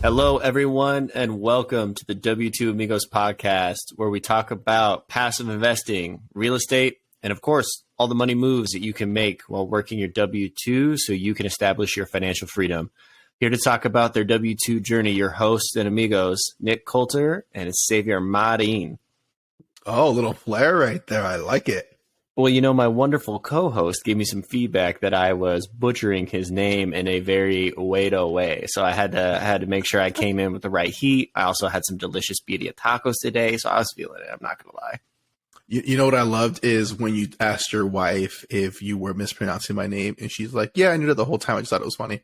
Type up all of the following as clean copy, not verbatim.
Hello, everyone, and welcome to the W2 Amigos podcast, where we talk about passive investing, real estate, and of course, all the money moves that you can make while working your W2 so you can establish your financial freedom. Here to talk about their W2 journey, your hosts and amigos, Nick Coulter and his savior, Marin. Oh, a little flair right there. I like it. Well, you know, my wonderful co-host gave me some feedback that I was butchering his name in a very way. So I had to make sure I came in with the right heat. I also had some delicious birria tacos today, so I was feeling it. I'm not going to lie. You know what I loved is when you asked your wife if you were mispronouncing my name, and she's like, yeah, I knew that the whole time. I just thought it was funny.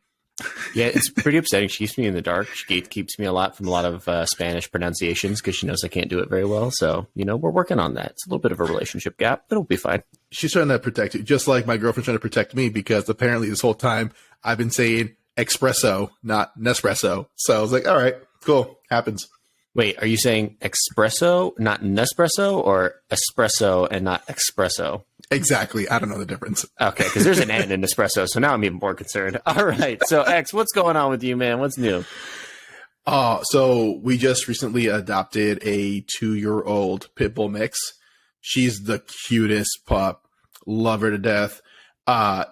Yeah, it's pretty upsetting. She keeps me in the dark. She keeps me a lot from a lot of Spanish pronunciations because she knows I can't do it very well. So, you know, we're working on that. It's a little bit of a relationship gap, but it'll be fine. She's trying to protect you, just like my girlfriend's trying to protect me, because apparently this whole time I've been saying espresso, not Nespresso. So I was like, all right, cool. Happens. Wait, are you saying espresso, not Nespresso, or espresso and not espresso? Exactly. I don't know the difference. Okay, because there's an N in espresso, so now I'm even more concerned. All right, so X, what's going on with you, man? What's new? So we just recently adopted a 2-year-old pit bull mix. She's the cutest pup. Love her to death.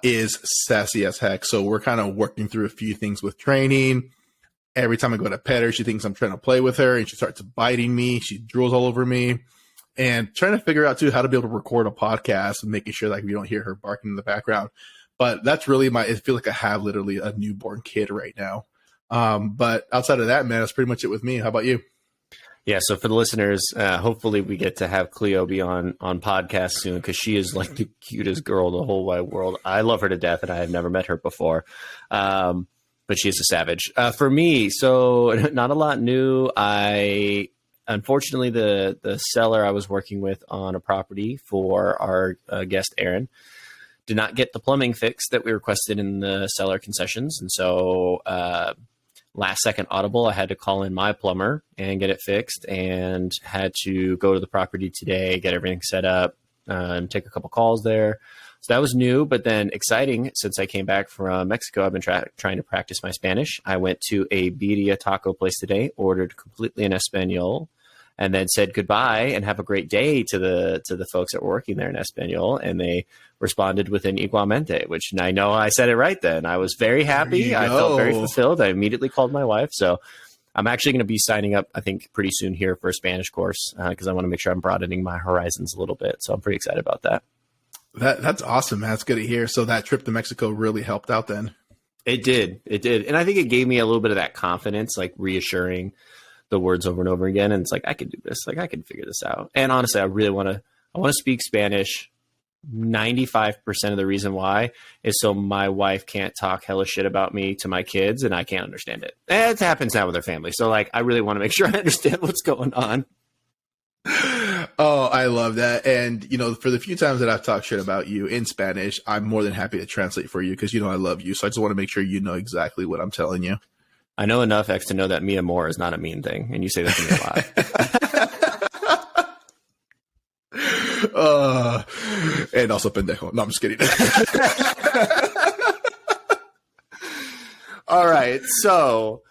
Is sassy as heck. So we're kind of working through a few things with training. Every time I go to pet her, she thinks I'm trying to play with her, and she starts biting me. She drools all over me. And trying to figure out, too, how to be able to record a podcast and making sure like we don't hear her barking in the background. But that's really I feel like I have literally a newborn kid right now. But outside of that, man, that's pretty much it with me. How about you? Yeah, so for the listeners, hopefully we get to have Cleo be on podcast soon, because she is like the cutest girl in the whole wide world. I love her to death, and I have never met her before. But she is a savage. For me, so not a lot new. Unfortunately, the seller I was working with on a property for our guest, Aaron, did not get the plumbing fix that we requested in the seller concessions. And so last second audible, I had to call in my plumber and get it fixed, and had to go to the property today, get everything set up, and take a couple calls there. So that was new, but then exciting. Since I came back from Mexico, I've been trying to practice my Spanish. I went to a birria taco place today, ordered completely in Espanol, and then said goodbye and have a great day to the folks that were working there in Espanol. And they responded with an igualmente, which I know I said it right then. I was very happy. I felt very fulfilled. I immediately called my wife. So I'm actually going to be signing up, I think, pretty soon here for a Spanish course, because I want to make sure I'm broadening my horizons a little bit. So I'm pretty excited about that. That's awesome, man. That's good to hear. So that trip to Mexico really helped out then. It did. And I think it gave me a little bit of that confidence, like reassuring the words over and over again. And it's like, I can do this. Like, I can figure this out. And honestly, I really want to speak Spanish. 95% of the reason why is so my wife can't talk hella shit about me to my kids, and I can't understand it. It happens now with her family. So like, I really want to make sure I understand what's going on. Oh, I love that. And, you know, for the few times that I've talked shit about you in Spanish, I'm more than happy to translate for you, because, you know, I love you. So I just want to make sure you know exactly what I'm telling you. I know enough, X, to know that mi amor is not a mean thing. And you say that to me a lot. And also pendejo. No, I'm just kidding. All right. So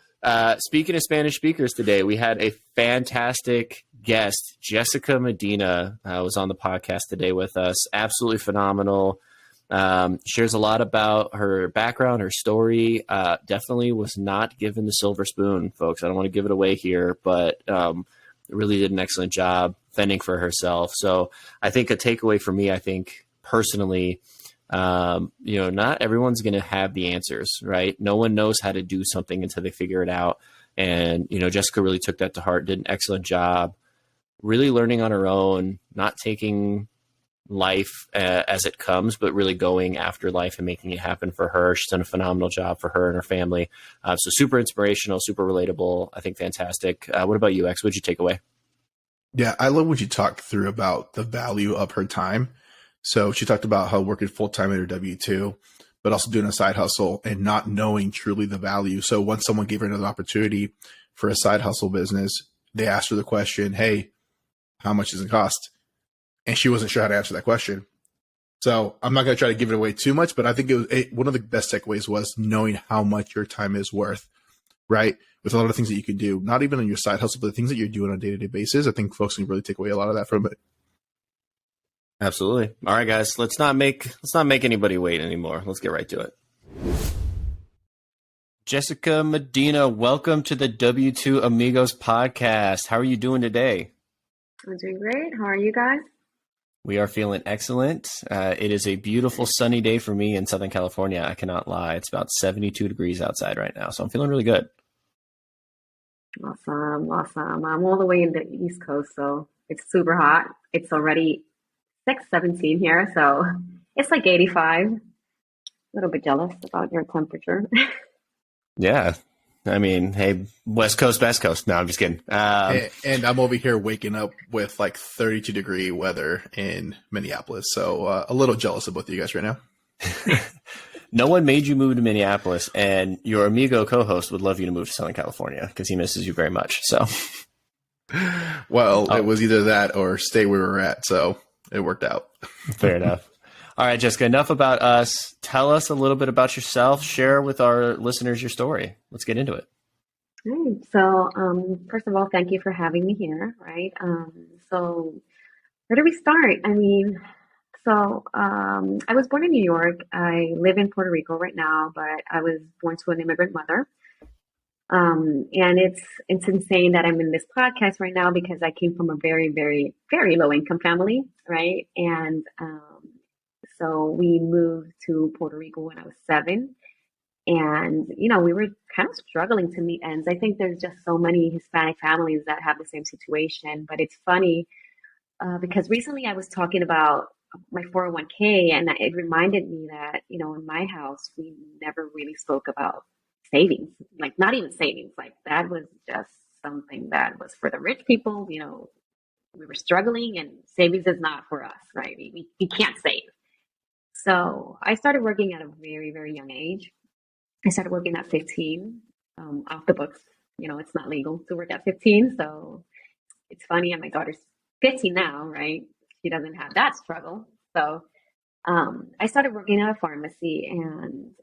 speaking of Spanish speakers today, we had a fantastic guest. Jessica Medina was on the podcast today with us. Absolutely phenomenal. Shares a lot about her background, her story. Definitely was not given the silver spoon, folks. I don't want to give it away here, but really did an excellent job fending for herself. So I think a takeaway for me, I think personally, you know, not everyone's going to have the answers, right? No one knows how to do something until they figure it out. And, you know, Jessica really took that to heart, did an excellent job, really learning on her own, not taking life as it comes, but really going after life and making it happen for her. She's done a phenomenal job for her and her family. So super inspirational, super relatable. I think fantastic. What about you, X? What'd you take away? Yeah, I love what you talked through about the value of her time. So she talked about how working full-time at her W-2, but also doing a side hustle and not knowing truly the value. So once someone gave her another opportunity for a side hustle business, they asked her the question, hey, how much does it cost? And she wasn't sure how to answer that question. So I'm not going to try to give it away too much, but I think one of the best takeaways was knowing how much your time is worth, right? with a lot of things that you could do, not even on your side hustle, but the things that you're doing on a day-to-day basis. I think folks can really take away a lot of that from it. Absolutely. All right, guys, let's not make anybody wait anymore. Let's get right to it. Jessica Medina, welcome to the W2 Amigos podcast. How are you doing today? I'm doing great. How are you guys? We are feeling excellent. It is a beautiful sunny day for me in Southern California. I cannot lie. It's about 72 degrees outside right now, so I'm feeling really good. Awesome. I'm all the way in the East Coast, so it's super hot. It's already 6:17 here, so it's like 85. A little bit jealous about your temperature. Yeah. I mean, hey, West Coast, Best Coast. No, I'm just kidding. And I'm over here waking up with like 32-degree weather in Minneapolis. So a little jealous of both of you guys right now. No one made you move to Minneapolis, and your Amigo co-host would love you to move to Southern California because he misses you very much. So, well, it was either that or stay where we're at. So it worked out. Fair enough. All right, Jessica, enough about us. Tell us a little bit about yourself. Share with our listeners your story. Let's get into it. Right. So, first of all, thank you for having me here, right? So where do we start? I mean, I was born in New York. I live in Puerto Rico right now, but I was born to an immigrant mother. And it's insane that I'm in this podcast right now because I came from a very, very, very low income family, right? And so we moved to Puerto Rico when I was 7. And, we were kind of struggling to meet ends. I think there's just so many Hispanic families that have the same situation. But it's funny because recently I was talking about my 401k, and it reminded me that, in my house, we never really spoke about savings, like not even savings. Like that was just something that was for the rich people. We were struggling, and savings is not for us, right? We can't save. So I started working at a very, very young age. I started working at 15, off the books. It's not legal to work at 15. So it's funny. And my daughter's 15 now, right? She doesn't have that struggle. So I started working at a pharmacy and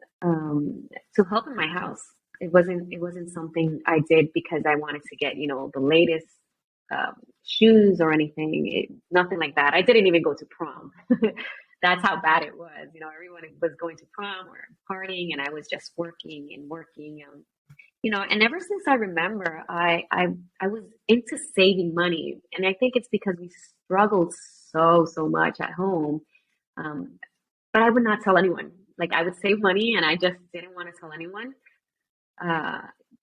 to help in my house. It wasn't something I did because I wanted to get, the latest shoes or anything. Nothing like that. I didn't even go to prom. That's how bad it was. Everyone was going to prom or partying, and I was just working. And ever since I remember, I was into saving money, and I think it's because we struggled so much at home. But I would not tell anyone. Like I would save money, and I just didn't want to tell anyone,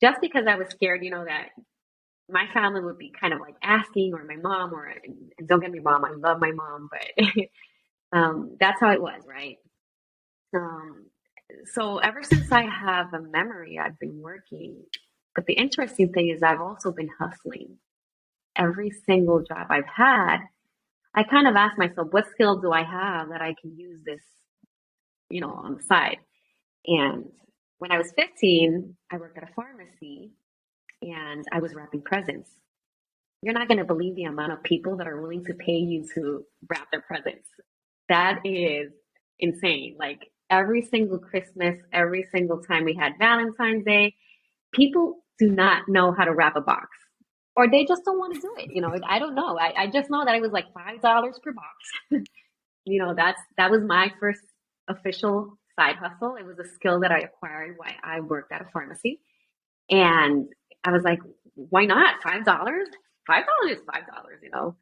just because I was scared. That my family would be kind of like asking, or my mom, and don't get me wrong, I love my mom, but. That's how it was, right? So ever since I have a memory, I've been working. But the interesting thing is I've also been hustling. Every single job I've had, I kind of asked myself, what skill do I have that I can use this, on the side? And when I was 15, I worked at a pharmacy and I was wrapping presents. You're not going to believe the amount of people that are willing to pay you to wrap their presents. That is insane. Like every single Christmas, every single time we had Valentine's Day, people do not know how to wrap a box, or they just don't want to do it. I don't know. I just know that it was like $5 per box. That was my first official side hustle. It was a skill that I acquired while I worked at a pharmacy. And I was like, why not? $5? $5 is $5,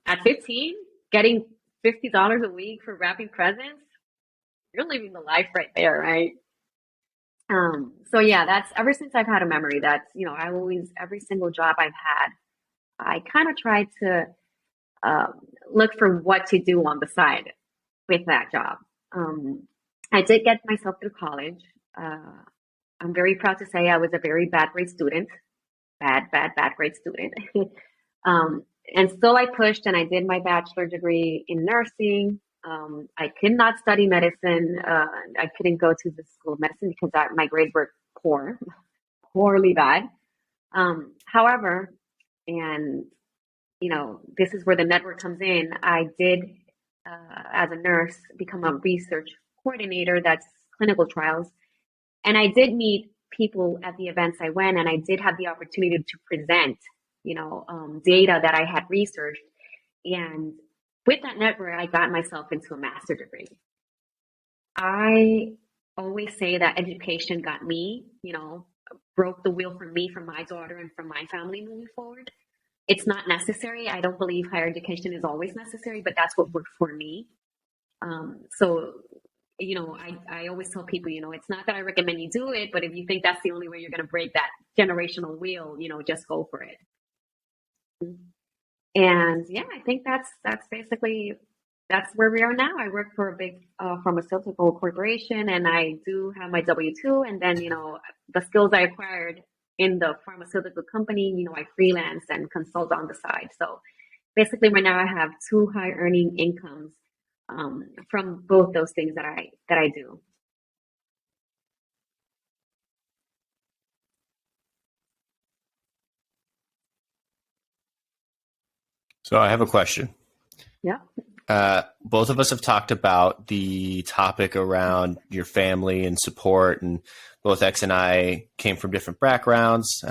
At 15, getting $50 a week for wrapping presents, you're living the life right there, right? So yeah, that's ever since I've had a memory. That's every single job I've had, I kind of tried to look for what to do on the side with that job. I did get myself through college. I'm very proud to say I was a very bad grade student, bad grade student. And still I pushed and I did my bachelor degree in nursing. I could not study medicine. I couldn't go to the school of medicine because my grades were poorly bad. However, and this is where the network comes in. I did, as a nurse, become a research coordinator. That's clinical trials. And I did meet people at the events I went, and I did have the opportunity to present, data that I had researched. And with that network, I got myself into a master's degree. I always say that education got me, broke the wheel for me, for my daughter, and for my family moving forward. It's not necessary. I don't believe higher education is always necessary, but that's what worked for me. So, I always tell people, it's not that I recommend you do it, but if you think that's the only way you're going to break that generational wheel, just go for it. And yeah, I think that's basically, that's where we are now. I work for a big pharmaceutical corporation, and I do have my W-2. And then, the skills I acquired in the pharmaceutical company, I freelance and consult on the side. So basically right now I have two high earning incomes from both those things that I do. So I have a question. Yeah. Both of us have talked about the topic around your family and support, and both X and I came from different backgrounds.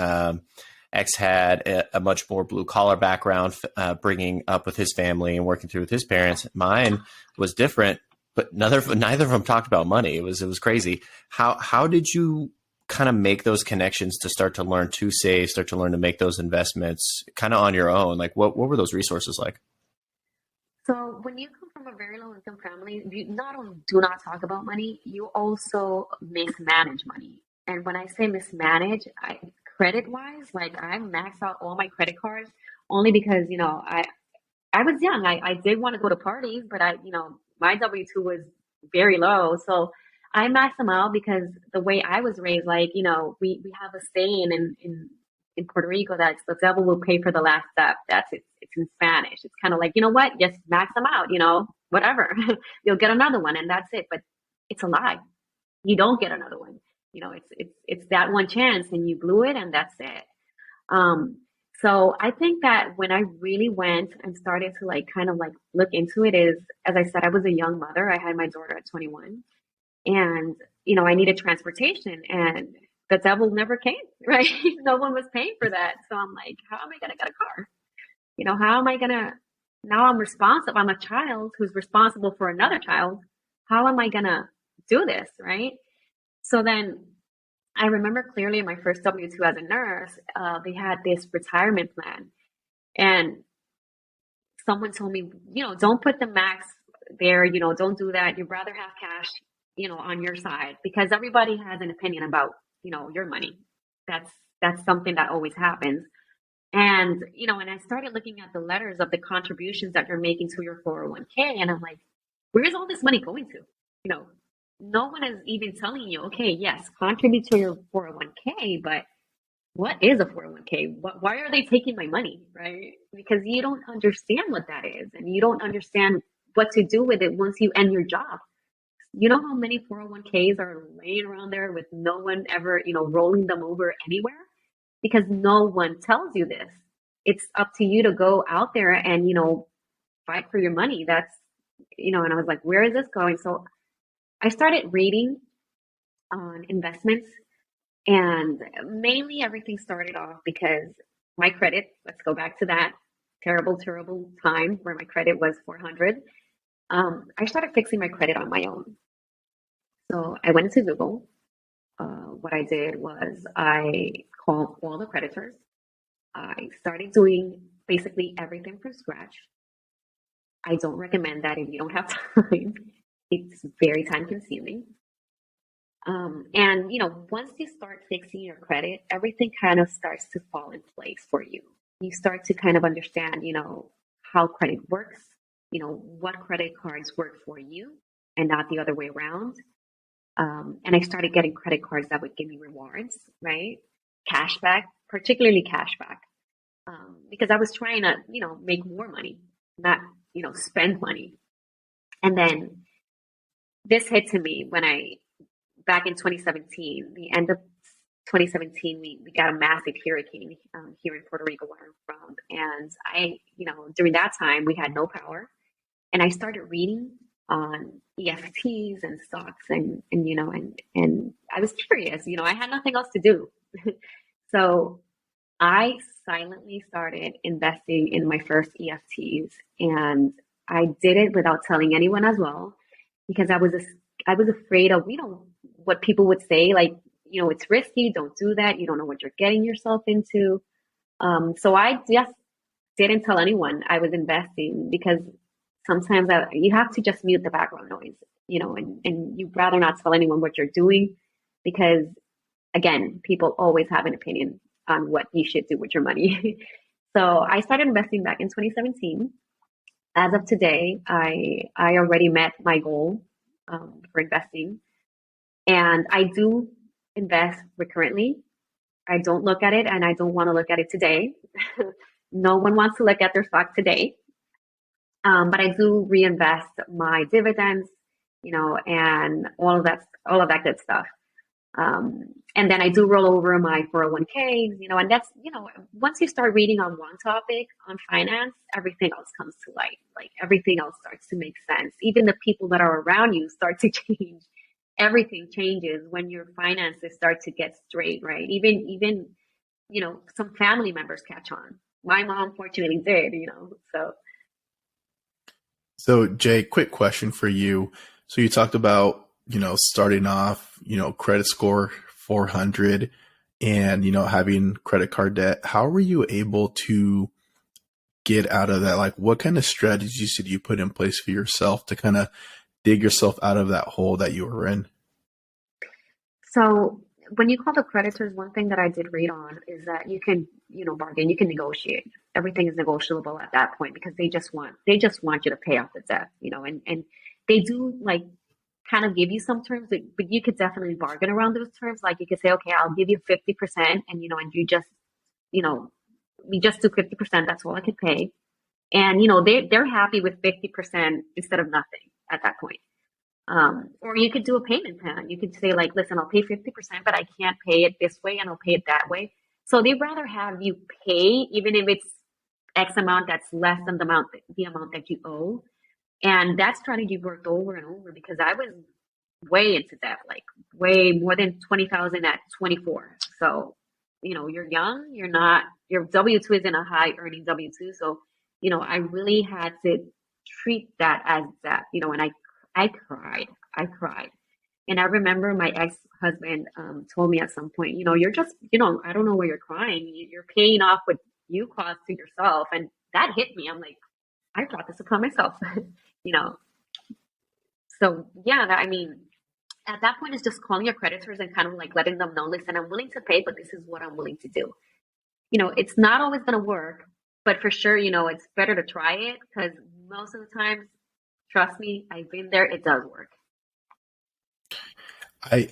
X had a much more blue collar background, bringing up with his family and working through with his parents. Mine was different, but neither of them talked about money. It was crazy. How did you kind of make those connections to start to learn to save, start to learn to make those investments kind of on your own? Like what were those resources like? So when you come from a very low income family, you not only do not talk about money, you also mismanage money. And when I say mismanage, credit wise, like I maxed out all my credit cards only because, I was young. I did want to go to parties, but my W-2 was very low. So I maxed them out because the way I was raised, like, we have a saying in Puerto Rico that the devil will pay for the last step. That's it. It's in Spanish. It's kind of like, you know what? Just max them out, whatever. You'll get another one and that's it. But it's a lie. You don't get another one. It's that one chance and you blew it and that's it. So I think that when I really went and started to kind of look into it is, as I said, I was a young mother. I had my daughter at 21 and, I needed transportation and the devil never came, right? No one was paying for that. So I'm like, how am I going to get a car? How am I going to, now I'm responsible. I'm a child who's responsible for another child. How am I going to do this? Right. So then I remember clearly in my first W-2 as a nurse, they had this retirement plan and someone told me, don't put the max there, don't do that. You'd rather have cash, on your side because everybody has an opinion about, your money. That's something that always happens. And, and I started looking at the letters of the contributions that you're making to your 401k. And I'm like, where is all this money going to? No one is even telling you, okay, yes, contribute to your 401k, but what is a 401k? Why are they taking my money, right? Because you don't understand what that is. And you don't understand what to do with it once you end your job. You know how many 401ks are laying around there with no one ever, rolling them over anywhere? Because no one tells you this. It's up to you to go out there and, fight for your money. That's, and I was like, where is this going? So I started reading on investments and mainly everything started off because my credit, let's go back to that terrible time where my credit was 400. I started fixing my credit on my own. So I went into Google. What I did was I called all the creditors. I started doing basically everything from scratch. I don't recommend that if you don't have time. It's very time consuming. And once you start fixing your credit, everything kind of starts to fall in place for you. You start to kind of understand, how credit works, what credit cards work for you and not the other way around. And I started getting credit cards that would give me rewards, right? Cashback, particularly cashback. Because I was trying to, make more money, not, spend money. And then this hit to me when back in 2017, the end of 2017, we got a massive hurricane here in Puerto Rico where I'm from. And during that time, we had no power. And I started reading on EFTs and stocks and I was curious, I had nothing else to do. So I silently started investing in my first EFTs, and I did it without telling anyone as well because I was afraid of what people would say, like, it's risky, don't do that, you don't know what you're getting yourself into. So I just didn't tell anyone I was investing because sometimes you have to just mute the background noise, and you'd rather not tell anyone what you're doing because, again, people always have an opinion on what you should do with your money. So I started investing back in 2017. As of today, I already met my goal for investing, and I do invest recurrently. I don't look at it, and I don't want to look at it today. No one wants to look at their stock today. But I do reinvest my dividends, and all of that good stuff. And then I do roll over my 401ks, and that's, once you start reading on one topic on finance, everything else comes to light. Like everything else starts to make sense. Even the people that are around you start to change. Everything changes when your finances start to get straight, right? Even, some family members catch on. My mom fortunately did, so. So, Jay, quick question for you. So you talked about, starting off, credit score 400 and, having credit card debt. How were you able to get out of that? Like, what kind of strategies did you put in place for yourself to kind of dig yourself out of that hole that you were in? So when you call the creditors, one thing that I did read on is that you can, bargain, you can negotiate. Everything is negotiable at that point because they just want you to pay off the debt, and they do like kind of give you some terms, but you could definitely bargain around those terms. Like you could say, okay, I'll give you 50%, and and we just do 50%. That's all I could pay, and they're happy with 50% instead of nothing at that point. Or you could do a payment plan. You could say like, listen, I'll pay 50%, but I can't pay it this way and I'll pay it that way. So they'd rather have you pay, even if it's X amount that's less than the amount that you owe. And that strategy worked over and over because I was way into debt, like way more than 20,000 at 24. So, you're young, your W-2 isn't a high earning W-2. So, I really had to treat that as that, and I cried. And I remember my ex-husband told me at some point, you're just, I don't know why you're crying. You're paying off what you caused to yourself. And that hit me. I'm like, I brought this upon myself, So yeah, at that point, it's just calling your creditors and kind of like letting them know, listen, I'm willing to pay, but this is what I'm willing to do. It's not always going to work, but for sure, it's better to try it because most of the time, trust me, I've been there. It does work.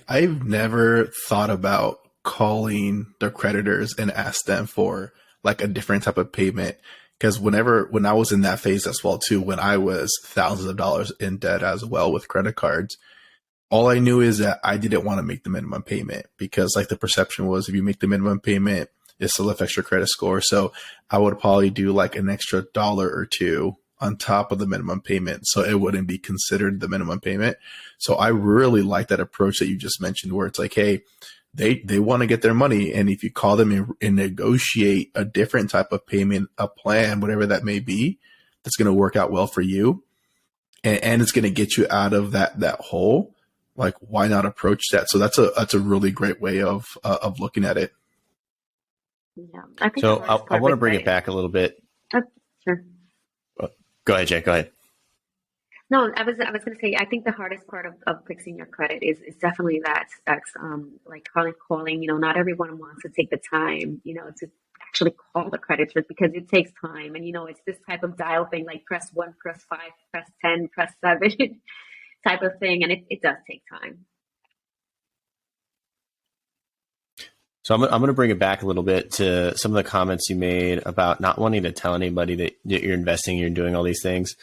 I've never thought about calling the creditors and ask them for like a different type of payment. Because when I was in that phase as well too, when I was thousands of dollars in debt as well with credit cards, all I knew is that I didn't want to make the minimum payment because like the perception was if you make the minimum payment, it still affects your credit score. So I would probably do like an extra dollar or two on top of the minimum payment. So it wouldn't be considered the minimum payment. So I really like that approach that you just mentioned where it's like, hey, they want to get their money. And if you call them and negotiate a different type of payment, a plan, whatever that may be, that's going to work out well for you. And it's going to get you out of that hole. Like, why not approach that? So that's a really great way of looking at it. Yeah, I think so I want to bring it back a little bit. Sure. Go ahead, Jay. Go ahead. No, I was going to say, I think the hardest part of fixing your credit is definitely that's like calling, not everyone wants to take the time, to actually call the creditors because it takes time. And, it's this type of dial thing, like press 1, press 5, press 10, press 7 type of thing. And it does take time. So I'm going to bring it back a little bit to some of the comments you made about not wanting to tell anybody that you're investing, you're doing all these things.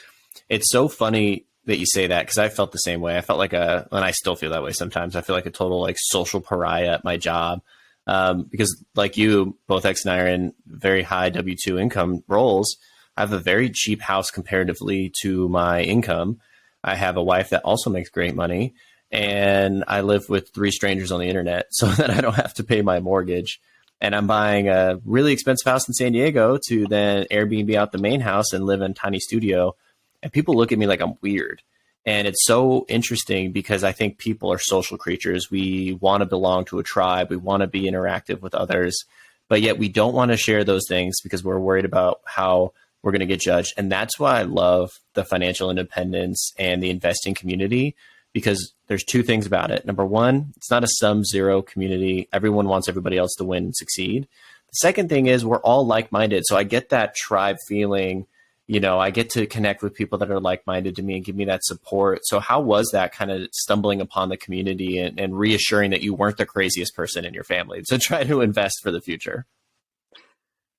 It's so funny that you say that because I felt the same way. I felt like and I still feel that way sometimes. I feel like a total like social pariah at my job because like you, both X and I are in very high W-2 income roles. I have a very cheap house comparatively to my income. I have a wife that also makes great money, and I live with 3 strangers on the internet so that I don't have to pay my mortgage. And I'm buying a really expensive house in San Diego to then Airbnb out the main house and live in a tiny studio. And people look at me like I'm weird. And it's so interesting because I think people are social creatures. We want to belong to a tribe. We want to be interactive with others, but yet we don't want to share those things because we're worried about how we're going to get judged. And that's why I love the financial independence and the investing community, because there's 2 things about it. Number one, it's not a sum zero community. Everyone wants everybody else to win and succeed. The second thing is we're all like-minded. So I get that tribe feeling, I get to connect with people that are like-minded to me and give me that support. So how was that kind of stumbling upon the community and reassuring that you weren't the craziest person in your family to try to invest for the future?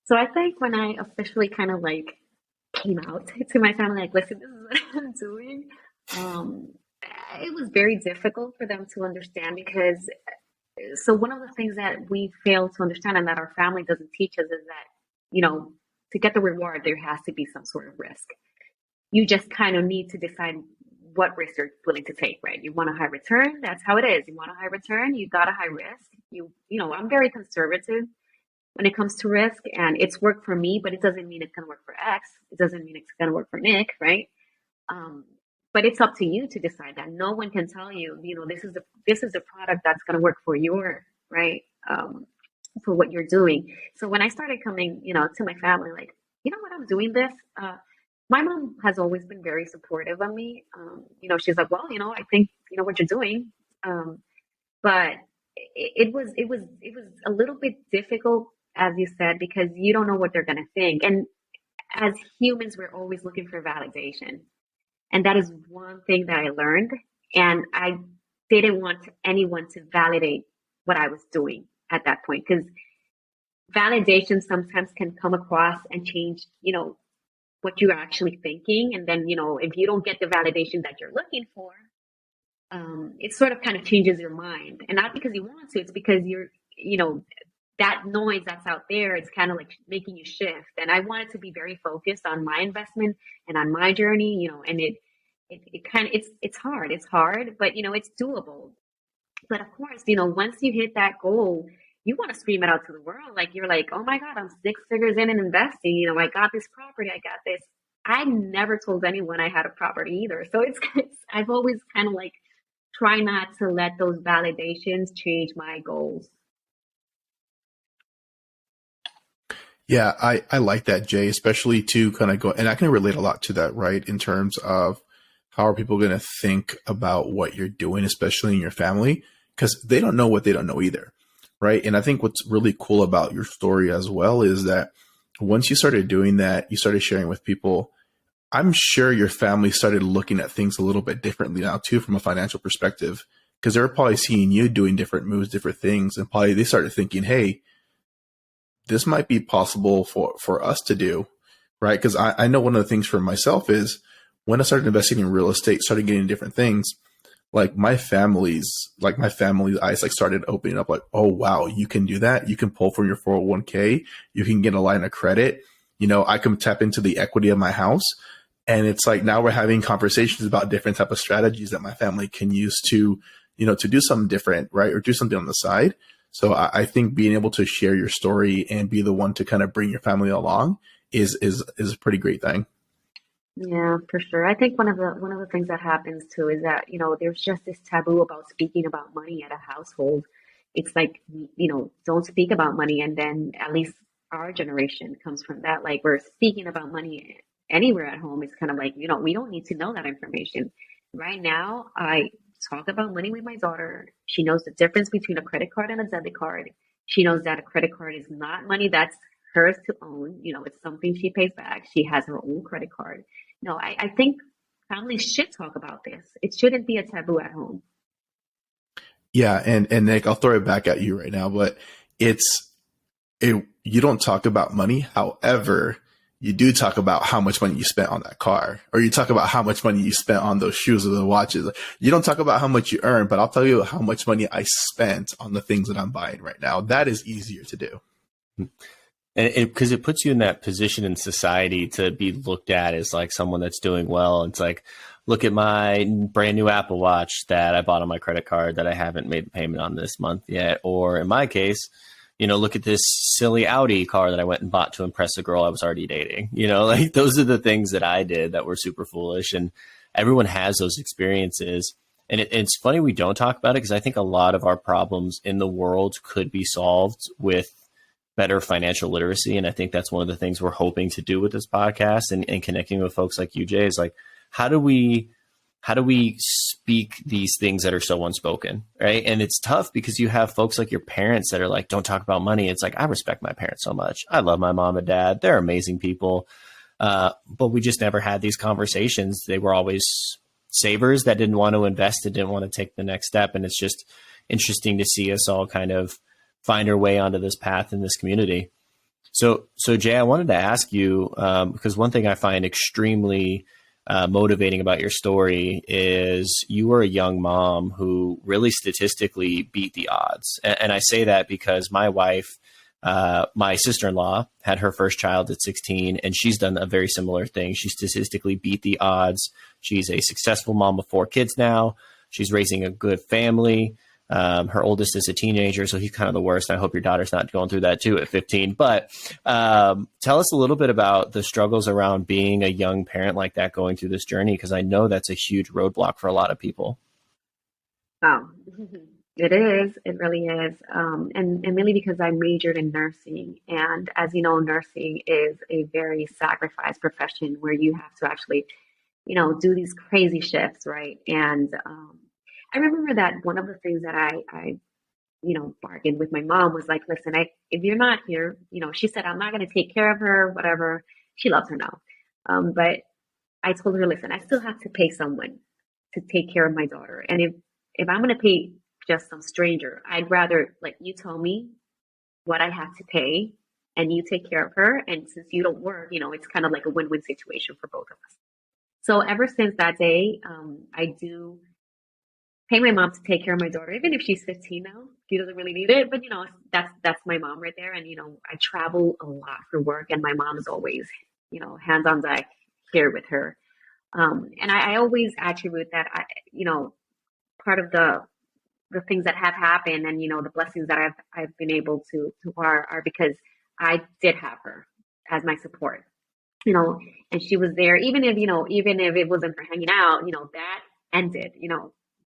So I think when I officially kind of like came out to my family, like, listen, this is what I'm doing, it was very difficult for them to understand because, so one of the things that we fail to understand and that our family doesn't teach us is that, to get the reward, there has to be some sort of risk. You just kind of need to decide what risk you're willing to take, right? You want a high return, that's how it is. You want a high return, you got a high risk. I'm very conservative when it comes to risk, and it's worked for me, but it doesn't mean it's going to work for X. It doesn't mean it's going to work for Nick, right? But it's up to you to decide that. No one can tell you, this is the product that's going to work for your, right? For what you're doing. So when I started coming, to my family, like, what, I'm doing this. My mom has always been very supportive of me. She's like, well, I think, what you're doing. But it was a little bit difficult, as you said, because you don't know what they're going to think. And as humans, we're always looking for validation. And that is one thing that I learned. And I didn't want anyone to validate what I was doing at that point, because validation sometimes can come across and change, what you're actually thinking. And then, if you don't get the validation that you're looking for, it sort of kind of changes your mind. And not because you want to, it's because you're, that noise that's out there, it's kind of like making you shift. And I wanted to be very focused on my investment and on my journey, and it kind of, it's hard, but, it's doable. But of course, once you hit that goal, you want to scream it out to the world. Like, you're like, oh my God, I'm 6 figures in and investing. I got this property. I got this. I never told anyone I had a property either. So I've always kind of like try not to let those validations change my goals. Yeah, I like that, Jay, especially to kind of go, and I can relate a lot to that, right? In terms of how are people going to think about what you're doing, especially in your family, because they don't know what they don't know either, right? And I think what's really cool about your story as well is that once you started doing that, you started sharing with people. I'm sure your family started looking at things a little bit differently now too, from a financial perspective, because they're probably seeing you doing different moves, different things, and probably they started thinking, hey, this might be possible for us to do, right? Because I know one of the things for myself is when I started investing in real estate, started getting different things, like my family's eyes like started opening up, like, oh wow, you can do that. You can pull from your 401k. You can get a line of credit. I can tap into the equity of my house. And it's like, now we're having conversations about different type of strategies that my family can use to, to do something different, right? Or do something on the side. So I think being able to share your story and be the one to kind of bring your family along is a pretty great thing. Yeah, for sure. I think one of the things that happens too is that, there's just this taboo about speaking about money at a household. It's like, don't speak about money. And then at least our generation comes from that. Like, we're speaking about money anywhere at home. It's kind of like, we don't need to know that information. Right now, I talk about money with my daughter. She knows the difference between a credit card and a debit card. She knows that a credit card is not money that's hers to own. It's something she pays back. She has her own credit card. I think families should talk about this. It shouldn't be a taboo at home. Yeah, and Nick, I'll throw it back at you right now, but you don't talk about money. However, you do talk about how much money you spent on that car, or you talk about how much money you spent on those shoes or the watches. You don't talk about how much you earn, but I'll tell you how much money I spent on the things that I'm buying right now. That is easier to do. And because it puts you in that position in society to be looked at as like someone that's doing well. It's like, look at my brand new Apple Watch that I bought on my credit card that I haven't made the payment on this month yet. Or in my case, look at this silly Audi car that I went and bought to impress a girl I was already dating. Like those are the things that I did that were super foolish. And everyone has those experiences. And it's funny we don't talk about it because I think a lot of our problems in the world could be solved with better financial literacy. And I think that's one of the things we're hoping to do with this podcast and connecting with folks like you, Jay, is like, how do we speak these things that are so unspoken, right? And it's tough because you have folks like your parents that are like, don't talk about money. It's like, I respect my parents so much. I love my mom and dad. They're amazing people. But we just never had these conversations. They were always savers that didn't want to invest and didn't want to take the next step. And it's just interesting to see us all kind of find our way onto this path in this community. So Jay, I wanted to ask you, because one thing I find extremely motivating about your story is you were a young mom who really statistically beat the odds. And I say that because my wife, my sister-in-law, had her first child at 16, and she's done a very similar thing. She statistically beat the odds. She's a successful mom of 4 kids now. She's raising a good family. Her oldest is a teenager, so he's kind of the worst. I hope your daughter's not going through that too at 15. But tell us a little bit about the struggles around being a young parent like that going through this journey, because I know that's a huge roadblock for a lot of people. Oh, it is. It really is. And mainly because I majored in nursing. And as you know, nursing is a very sacrificed profession where you have to actually, do these crazy shifts, right? And I remember that one of the things that I bargained with my mom was like, listen, if you're not here, she said, I'm not going to take care of her, whatever. She loves her now. But I told her, listen, I still have to pay someone to take care of my daughter. And if I'm going to pay just some stranger, I'd rather like you tell me what I have to pay and you take care of her. And since you don't work, it's kind of like a win-win situation for both of us. So ever since that day, I do pay my mom to take care of my daughter, even if she's 15 now. She doesn't really need it, but that's my mom right there. And I travel a lot for work, and my mom is always hands on deck here with her. And I always attribute that part of the things that have happened and the blessings that I've been able to are because I did have her as my support. And she was there, even if it wasn't for hanging out, that ended.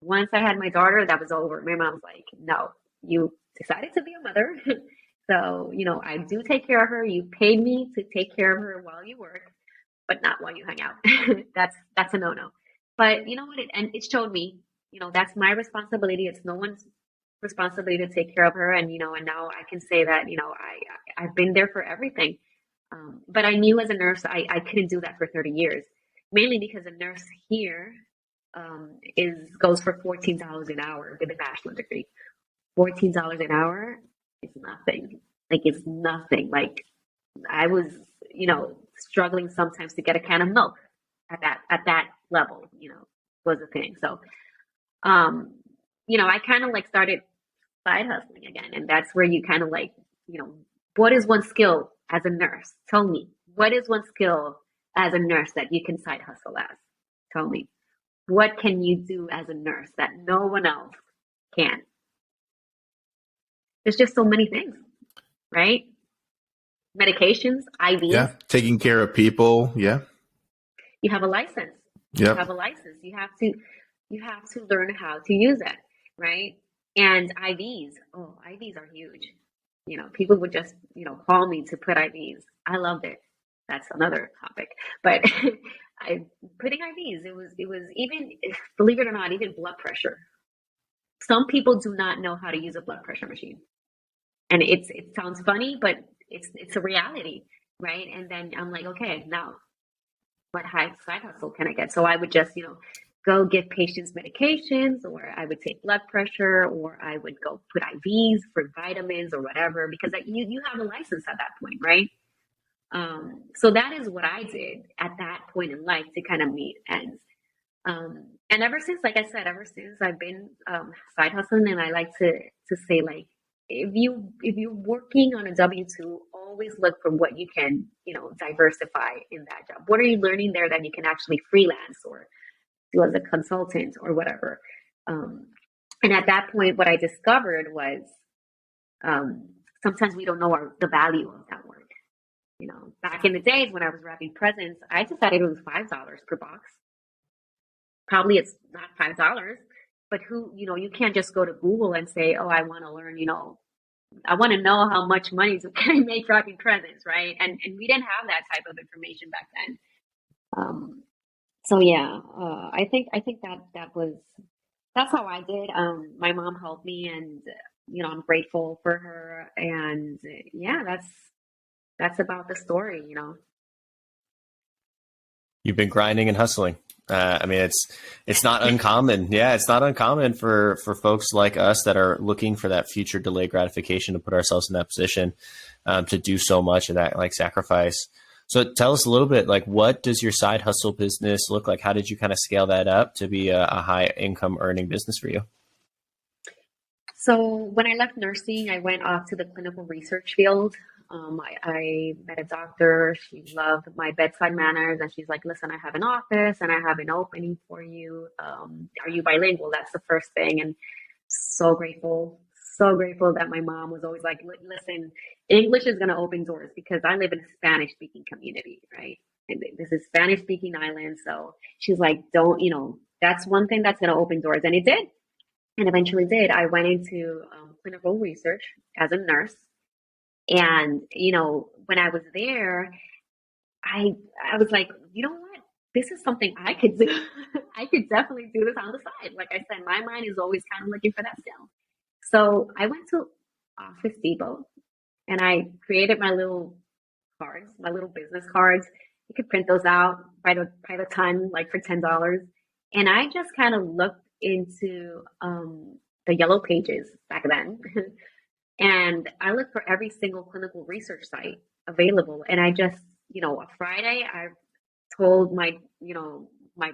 Once I had my daughter, that was over. My mom's like, no, you decided to be a mother. So, I do take care of her. You paid me to take care of her while you work, but not while you hang out. That's a no-no. But you know what? It showed me, that's my responsibility. It's no one's responsibility to take care of her. And, and now I can say that, I've been there for everything. But I knew as a nurse, I couldn't do that for 30 years, mainly because a nurse here goes for $14 an hour with a bachelor's degree. $14 an hour is nothing. Like it's nothing. Like I was, struggling sometimes to get a can of milk at that level, was a thing. So, I kind of like started side hustling again, and that's where you kind of like, what is one skill as a nurse? Tell me, what is one skill as a nurse that you can side hustle as? Tell me. What can you do as a nurse that no one else can? There's just so many things, right? Medications, IVs. Yeah, taking care of people. Yeah. You have a license. Yeah. You have a license. You have to learn how to use it, right? And IVs. Oh, IVs are huge. People would just, call me to put IVs. I loved it. That's another topic. But putting IVs, it was even, believe it or not, even blood pressure. Some people do not know how to use a blood pressure machine. And it sounds funny, but it's a reality, right? And then I'm like, okay, now what side hustle can I get? So I would just, go give patients medications, or I would take blood pressure, or I would go put IVs for vitamins or whatever, because you have a license at that point, right? So that is what I did at that point in life to kind of meet ends. And ever since, like I said, I've been side hustling, and I like to say, like, if you're working on a W-2, always look for what you can, diversify in that job. What are you learning there that you can actually freelance or do as a consultant or whatever. And at that point, what I discovered was sometimes we don't know the value of that work. You know, back in the days when I was wrapping presents, I decided it was $5 per box. Probably it's not $5, but you can't just go to Google and say, oh, I want to learn, I want to know how much money can I make wrapping presents, right? And we didn't have that type of information back then. So yeah, I think that's how I did. My mom helped me, and I'm grateful for her. And yeah, that's about the story. You've been grinding and hustling. I mean, it's not uncommon. Yeah, it's not uncommon for folks like us that are looking for that future delayed gratification to put ourselves in that position to do so much of that like sacrifice. So tell us a little bit, like, what does your side hustle business look like? How did you kind of scale that up to be a high income earning business for you? So when I left nursing, I went off to the clinical research field. I met a doctor. She loved my bedside manners, and she's like, listen, I have an office and I have an opening for you. Are you bilingual? That's the first thing. And so grateful that my mom was always like, listen, English is going to open doors, because I live in a Spanish speaking community, right? And this is Spanish speaking island. So she's like, that's one thing that's going to open doors. And it did. And eventually did. I went into clinical research as a nurse. And, when I was there, I was like, you know what? This is something I could do. I could definitely do this on the side. Like I said, my mind is always kind of looking for that skill. So I went to Office Depot and I created my little cards, my little business cards. You could print those out by the ton, like for $10. And I just kind of looked into the yellow pages back then. And I looked for every single clinical research site available. And I just, a Friday, I told my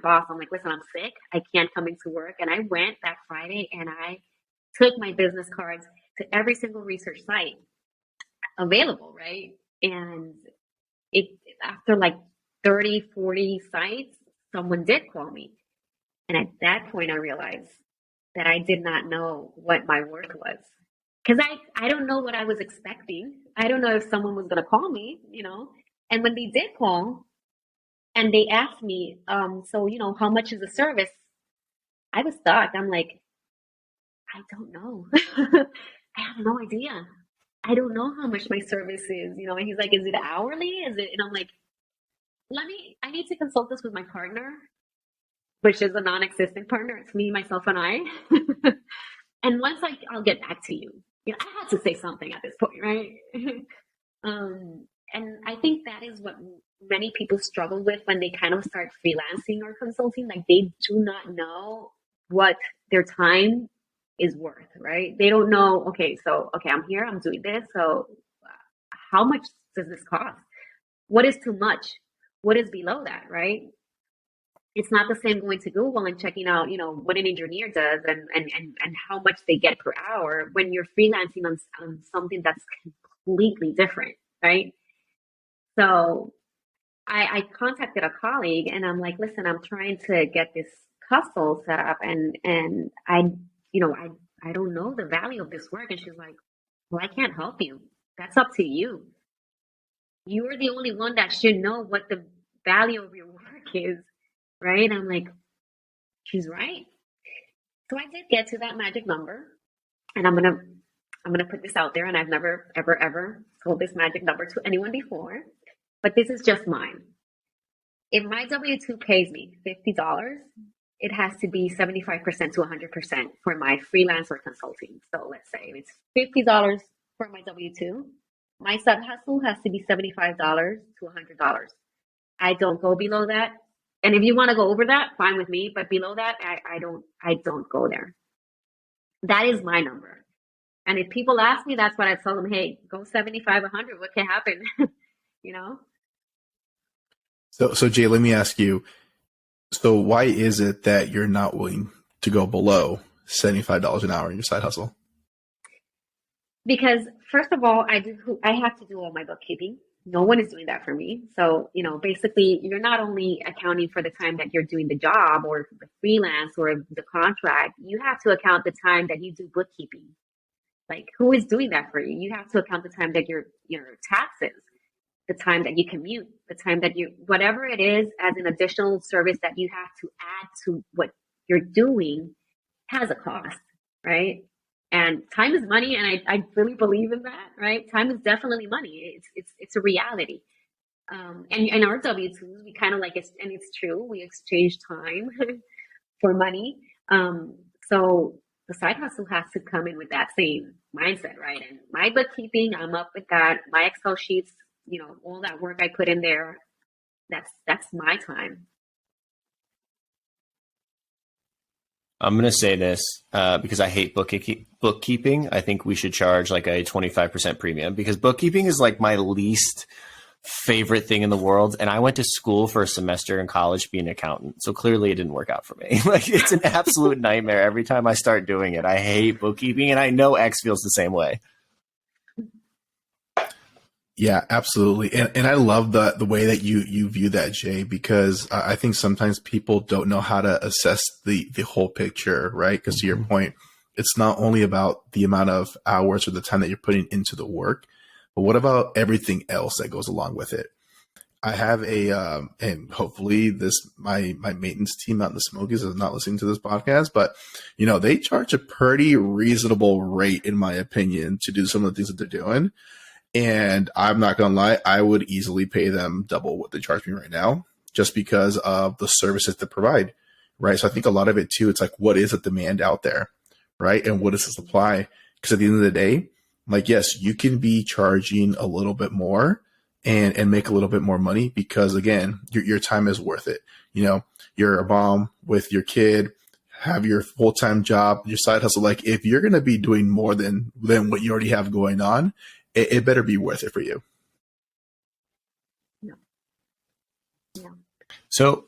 boss, I'm like, listen, I'm sick. I can't come into work. And I went that Friday and I took my business cards to every single research site available, right? And after like 30, 40 sites, someone did call me. And at that point, I realized that I did not know what my worth was. Because I don't know what I was expecting. I don't know if someone was going to call me, And when they did call and they asked me, so, how much is the service? I was stuck. I'm like, I don't know. I have no idea. I don't know how much my service is, And he's like, is it hourly? Is it? And I'm like, I need to consult this with my partner, which is a non-existent partner. It's me, myself, and I. And once I'll get back to you. I had to say something at this point, right? And I think that is what many people struggle with when they kind of start freelancing or consulting. Like, they do not know what their time is worth, right? They don't know, okay, I'm here, I'm doing this. So how much does this cost? What is too much? What is below that, right? It's not the same going to Google and checking out, what an engineer does and how much they get per hour when you're freelancing on something that's completely different, right? So I contacted a colleague and I'm like, listen, I'm trying to get this hustle set up and I don't know the value of this work. And she's like, well, I can't help you. That's up to you. You're the only one that should know what the value of your work is. Right? I'm like, she's right. So I did get to that magic number, and I'm gonna put this out there, and I've never ever told this magic number to anyone before, but this is just mine. If my W-2 pays me $50, it has to be 75% to 100% for my freelance or consulting. So let's say it's $50 for my W-2. My side hustle has to be $75 to $100. I don't go below that. And if you want to go over that, fine with me. But below that, I don't go there. That is my number. And if people ask me, that's what I tell them. Hey, go 75, 100. What can happen? So Jay, let me ask you. So why is it that you're not willing to go below $75 an hour in your side hustle? Because first of all, I have to do all my bookkeeping. No one is doing that for me. So, basically you're not only accounting for the time that you're doing the job or the freelance or the contract, you have to account the time that you do bookkeeping. Like, who is doing that for you? You have to account the time that your taxes, the time that you commute, the time that whatever it is as an additional service that you have to add to what you're doing has a cost, right? And time is money, and I really believe in that, right? Time is definitely money. It's a reality. And in our W-2s, we kind of like it, and it's true, we exchange time for money. So the side hustle has to come in with that same mindset, right? And my bookkeeping, I'm up with that. My Excel sheets, all that work I put in there, that's my time. I'm going to say this because I hate bookkeeping. I think we should charge like a 25% premium because bookkeeping is like my least favorite thing in the world. And I went to school for a semester in college to be an accountant. So clearly it didn't work out for me. Like, it's an absolute nightmare. Every time I start doing it, I hate bookkeeping. And I know X feels the same way. Yeah, absolutely. And I love the way that you view that, Jay, because I think sometimes people don't know how to assess the whole picture, right? Because to your point, it's not only about the amount of hours or the time that you're putting into the work, but what about everything else that goes along with it? I have and hopefully my maintenance team out in the Smokies is not listening to this podcast, but they charge a pretty reasonable rate, in my opinion, to do some of the things that they're doing. And I'm not going to lie, I would easily pay them double what they charge me right now just because of the services they provide, right? So I think a lot of it too, it's like, what is the demand out there, right? And what is the supply? Because at the end of the day, like, yes, you can be charging a little bit more and make a little bit more money because, again, your time is worth it. You're a mom with your kid, have your full-time job, your side hustle. Like, if you're going to be doing more than what you already have going on, it better be worth it for you. Yeah. Yeah. So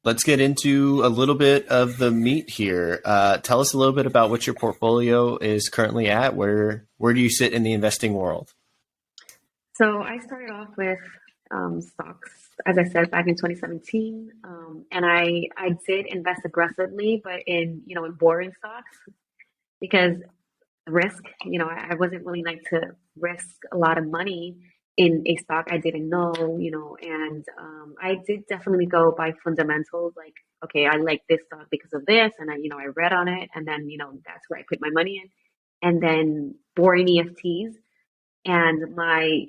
let's get into a little bit of the meat here. Tell us a little bit about what your portfolio is currently at. Where do you sit in the investing world? So I started off with stocks, as I said, back in 2017. And I did invest aggressively, but in boring stocks because risk, I wasn't willing to risk a lot of money in a stock I didn't know, and I did definitely go by fundamentals. Like, okay, I like this stock because of this, and I read on it, and then that's where I put my money in, and then boring EFTs. And my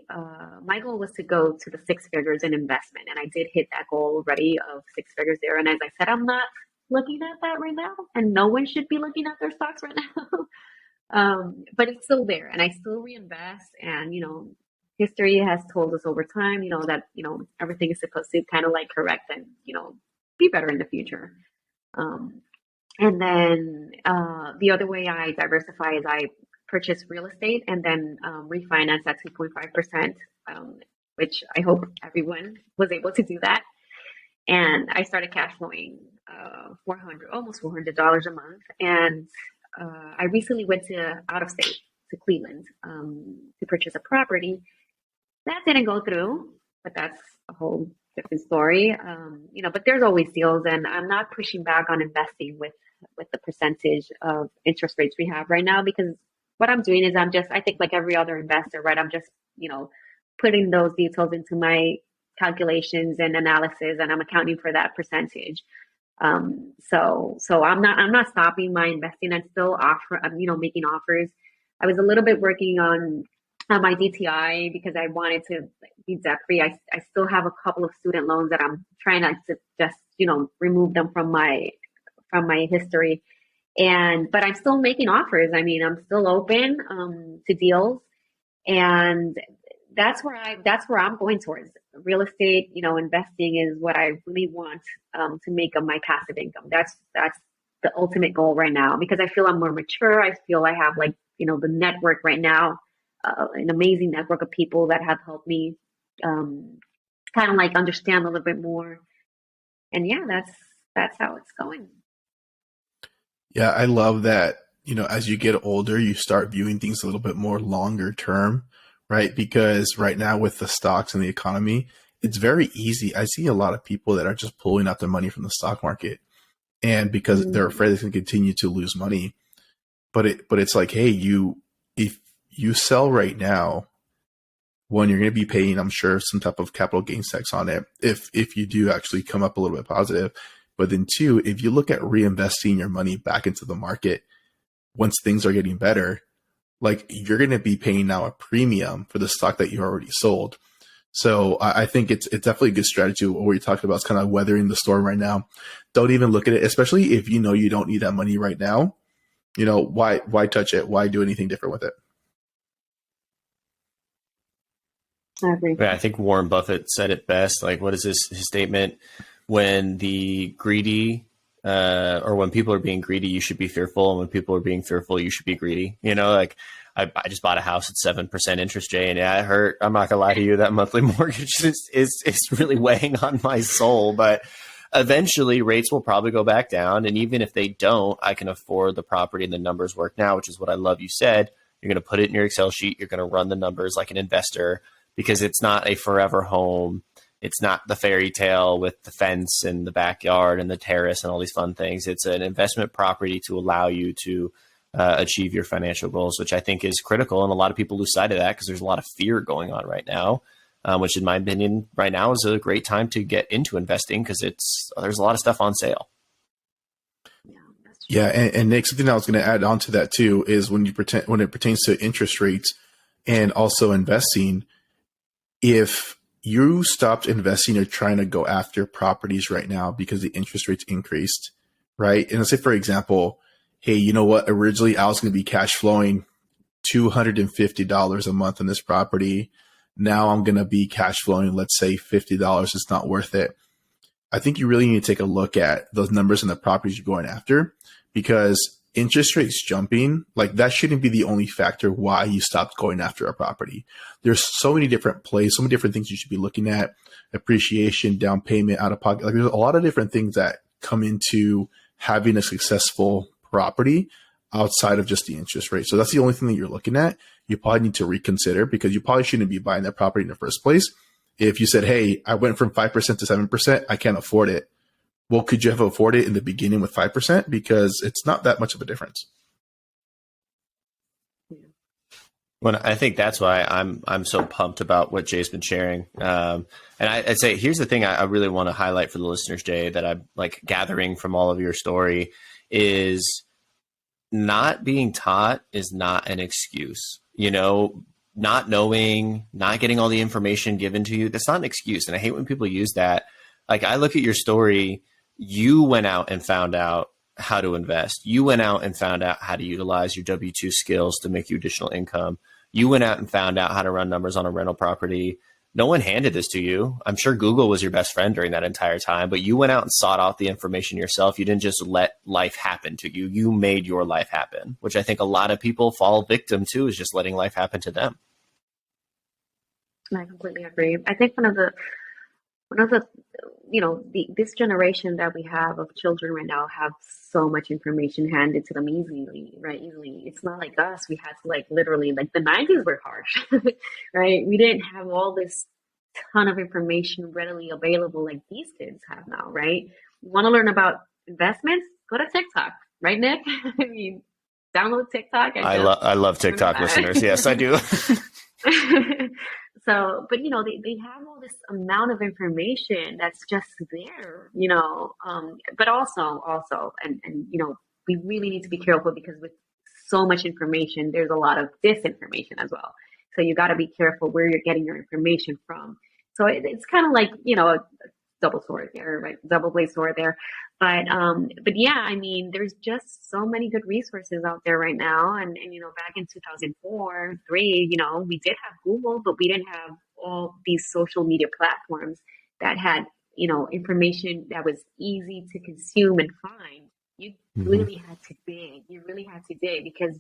goal was to go to the six figures in investment, and I did hit that goal already of six figures there. And as I said, I'm not looking at that right now, and no one should be looking at their stocks right now. But it's still there, and I still reinvest. And history has told us over time, that everything is supposed to kind of like correct and be better in the future. And then the other way I diversify is I purchase real estate and then refinance at 2.5%, which I hope everyone was able to do that. And I started cash flowing almost $400 a month. And I recently went out of state to Cleveland to purchase a property. That didn't go through, but that's a whole different story. But there's always deals, and I'm not pushing back on investing with the percentage of interest rates we have right now, because what I'm doing is I think like every other investor, right? I'm just, putting those details into my calculations and analysis, and I'm accounting for that percentage. So I'm not stopping my investing. I'm still making offers. I was a little bit working on my DTI because I wanted to be debt free. I still have a couple of student loans that I'm trying to just, remove them from my history. But I'm still making offers. I mean, I'm still open to deals, and that's where I'm going towards. Real estate, investing is what I really want to make of my passive income. That's the ultimate goal right now, because I feel I'm more mature. I feel I have the network right now, an amazing network of people that have helped me kind of like understand a little bit more. And yeah, that's how it's going. Yeah, I love that. As you get older, you start viewing things a little bit more longer term, right? Because right now with the stocks and the economy, it's very easy. I see a lot of people that are just pulling out their money from the stock market, and because they're afraid they can continue to lose money. But it's like, hey, if you sell right now, one, you're going to be paying, I'm sure, some type of capital gains tax on it if you do actually come up a little bit positive. But then two, if you look at reinvesting your money back into the market once things are getting better, like you're going to be paying now a premium for the stock that you already sold. So I think it's definitely a good strategy. What we're talking about is kind of weathering the storm right now. Don't even look at it, especially if you know you don't need that money right now. You know, why touch it? Why do anything different with it? I agree. Yeah, I think Warren Buffett said it best. Like, what is his statement? When the greedy, or when people are being greedy, you should be fearful. And when people are being fearful, you should be greedy. You know, like I just bought a house at 7% interest, Jay, and yeah, it hurt. I'm not gonna lie to you. That monthly mortgage is really weighing on my soul. But eventually rates will probably go back down. And even if they don't, I can afford the property and the numbers work now, which is what I love you said. You're going to put it in your Excel sheet. You're going to run the numbers like an investor, because it's not a forever home. It's not the fairy tale with the fence and the backyard and the terrace and all these fun things. It's an investment property to allow you to achieve your financial goals, which I think is critical. And a lot of people lose sight of that because there's a lot of fear going on right now, which in my opinion right now is a great time to get into investing because there's a lot of stuff on sale. Yeah, and Nick, something I was going to add on to that too is when it pertains to interest rates and also investing, if you stopped investing or trying to go after properties right now because the interest rates increased, right? And let's say, for example, hey, you know what? Originally, I was going to be cash flowing $250 a month on this property. Now I'm going to be cash flowing, let's say $50. It's not worth it. I think you really need to take a look at those numbers and the properties you're going after, because interest rates jumping, like that shouldn't be the only factor why you stopped going after a property. There's so many different plays, so many different things you should be looking at: appreciation, down payment, out of pocket. Like there's a lot of different things that come into having a successful property outside of just the interest rate. So that's the only thing that you're looking at. You probably need to reconsider, because you probably shouldn't be buying that property in the first place. If you said, hey, I went from 5% to 7%, I can't afford it. Well, could you have afforded it in the beginning with 5%? Because it's not that much of a difference. Well, I think that's why I'm so pumped about what Jay's been sharing. And I'd say, here's the thing I really want to highlight for the listeners, Jay, that I'm like gathering from all of your story is not being taught is not an excuse. You know, not knowing, not getting all the information given to you, that's not an excuse. And I hate when people use that. Like, I look at your story, you went out and found out how to invest. You went out and found out how to utilize your W-2 skills to make you additional income. You went out and found out how to run numbers on a rental property. No one handed this to you. I'm sure Google was your best friend during that entire time, but you went out and sought out the information yourself. You didn't just let life happen to you. You made your life happen, which I think a lot of people fall victim to, is just letting life happen to them. I completely agree. I think one of the this generation that we have of children right now have so much information handed to them easily, right? Easily. It's not like us. We had to literally, the 90s were harsh, right? We didn't have all this ton of information readily available like these kids have now, right? You want to learn about investments? Go to TikTok, right, Nick? I mean, download TikTok. I love TikTok listeners. Yes, I do. So, but they have all this amount of information that's just there, but also, and we really need to be careful, because with so much information, there's a lot of disinformation as well. So you got to be careful where you're getting your information from. So it's kind of like, a double sword there, right? Double-blade sword there. But yeah, I mean, there's just so many good resources out there right now. And back in 2004, 3, we did have Google, but we didn't have all these social media platforms that had, information that was easy to consume and find. You really had to dig. You really had to dig, because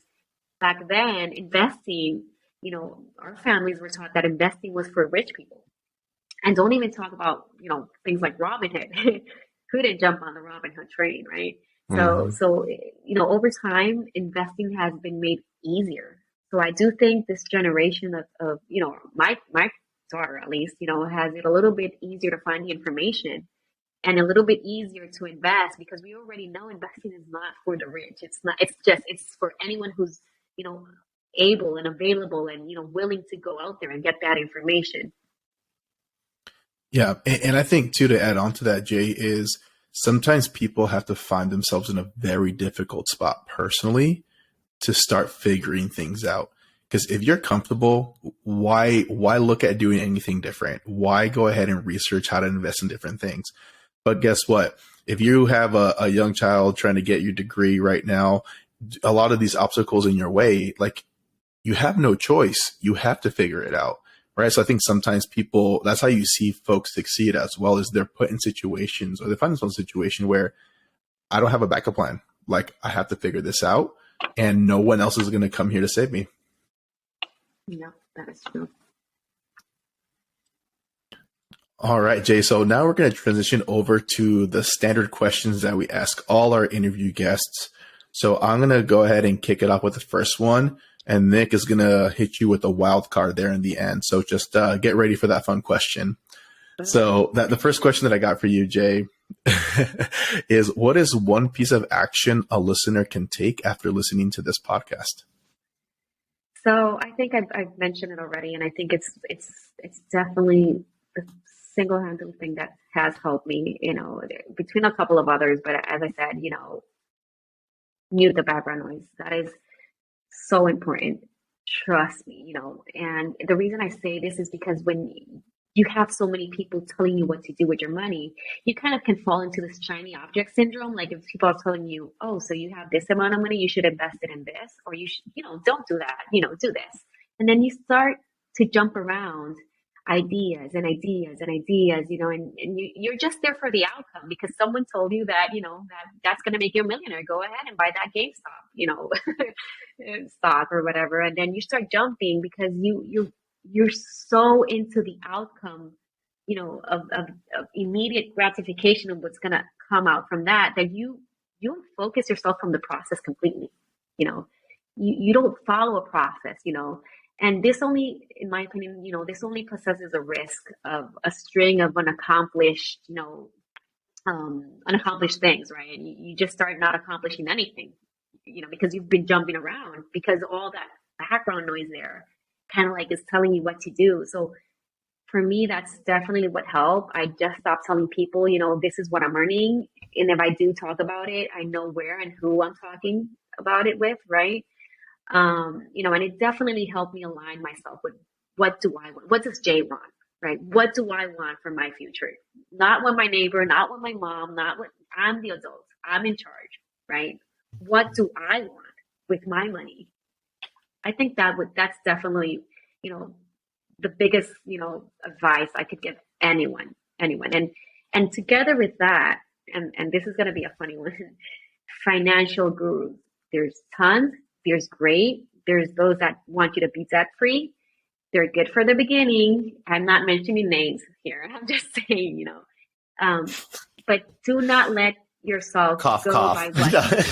back then, investing, our families were taught that investing was for rich people. And don't even talk about, things like Robinhood. Couldn't jump on the Robinhood train, right? So over time, investing has been made easier. So I do think this generation of my daughter at least, has it a little bit easier to find the information and a little bit easier to invest because we already know investing is not for the rich. It's not, it's for anyone who's, able and available and, willing to go out there and get that information. Yeah. And I think too, to add on to that, Jay, is sometimes people have to find themselves in a very difficult spot personally to start figuring things out. Because if you're comfortable, why look at doing anything different? Why go ahead and research how to invest in different things? But guess what? If you have a young child trying to get your degree right now, a lot of these obstacles in your way, like, you have no choice. You have to figure it out, right? So I think sometimes people, that's how you see folks succeed as well, is they're put in situations or they find themselves in a situation where I don't have a backup plan. Like, I have to figure this out and no one else is going to come here to save me. Yeah, that is true. All right, Jay. So now we're going to transition over to the standard questions that we ask all our interview guests. So I'm going to go ahead and kick it off with the first one. And Nick is going to hit you with a wild card there in the end. So just get ready for that fun question. So the first question that I got for you, Jay, is what is one piece of action a listener can take after listening to this podcast? So I think I've mentioned it already, and I think it's definitely the single-handed thing that has helped me, between a couple of others. But as I said, mute the background noise. That is so important. Trust me, and the reason I say this is because when you have so many people telling you what to do with your money, you kind of can fall into this shiny object syndrome. Like, if people are telling you, oh, so you have this amount of money, you should invest it in this, or you should, don't do that, do this. And then you start to jump around ideas and ideas and ideas, and you're just there for the outcome because someone told you that, that's going to make you a millionaire. Go ahead and buy that GameStop, stock or whatever. And then you start jumping because you're so into the outcome, of immediate gratification of what's going to come out from that you don't focus yourself from the process completely. You don't follow a process, and this only, in my opinion, this only possesses a risk of a string of unaccomplished things, right? And you just start not accomplishing anything, because you've been jumping around because all that background noise there kind of like is telling you what to do. So for me, that's definitely what helped. I just stopped telling people, this is what I'm earning. And if I do talk about it, I know where and who I'm talking about it with, right? And it definitely helped me align myself with what do I want? What does Jay want, right? What do I want for my future? Not what my neighbor, not what my mom, not what I'm the adult. I'm in charge, right? What do I want with my money? I think that's definitely, the biggest, advice I could give anyone. And together with that, and this is going to be a funny one, financial gurus. There's tons. There's great. There's those that want you to be debt free. They're good for the beginning. I'm not mentioning names here. I'm just saying, but do not let yourself cough. by what.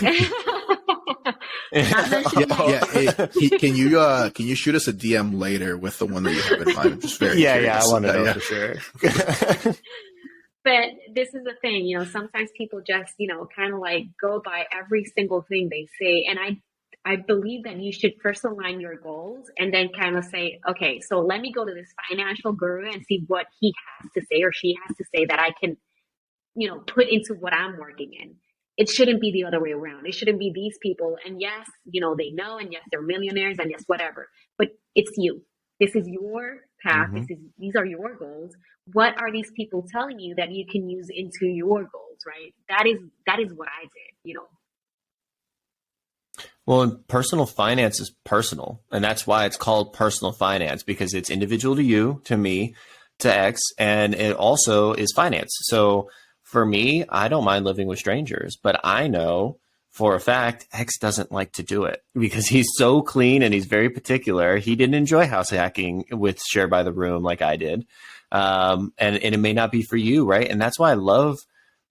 Can you shoot us a DM later with the one that you have in mind? I'm just very curious. I want to know for sure. But this is the thing, sometimes people just, kind of like go by every single thing they say. And I believe that you should first align your goals and then kind of say, okay, so let me go to this financial guru and see what he has to say or she has to say that I can, put into what I'm working in. It shouldn't be the other way around. It shouldn't be these people. And yes, they know, and yes, they're millionaires, and yes, whatever. But it's you. This is your path. Mm-hmm. These are your goals. What are these people telling you that you can use into your goals, right? That is what I did, Well, personal finance is personal, and that's why it's called personal finance, because it's individual to you, to me, to X, and it also is finance. So for me, I don't mind living with strangers, but I know for a fact X doesn't like to do it because he's so clean and he's very particular. He didn't enjoy house hacking with Share by the Room like I did. And it may not be for you, right? And that's why I love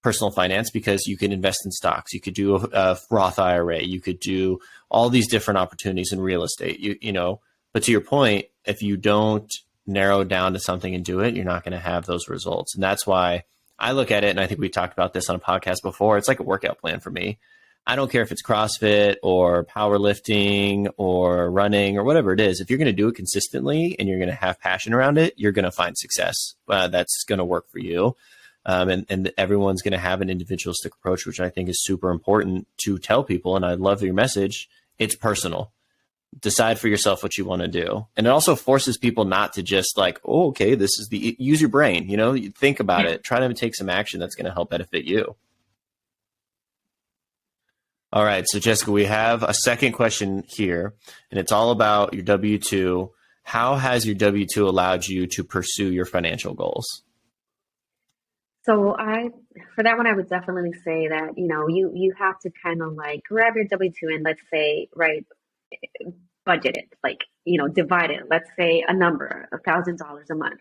personal finance because you can invest in stocks. You could do a Roth IRA. You could do all these different opportunities in real estate. You know, but to your point, if you don't narrow down to something and do it, you're not going to have those results. And that's why I look at it, and I think we talked about this on a podcast before. It's like a workout plan for me. I don't care if it's CrossFit or powerlifting or running or whatever it is. If you're going to do it consistently and you're going to have passion around it, you're going to find success. That's going to work for you. And everyone's going to have an individualistic approach, which I think is super important to tell people. And I love your message. It's personal. Decide for yourself what you want to do. And it also forces people not to just like, oh, okay, this is use your brain, you know, you think about it, try to take some action that's going to help benefit you. All right. So Jessica, we have a second question here, and it's all about your W-2. How has your W-2 allowed you to pursue your financial goals? So for that one, I would definitely say that, you know, you have to kind of like grab your W-2 and let's say, right, budget it, like, you know, divide it. Let's say a number, $1,000 a month.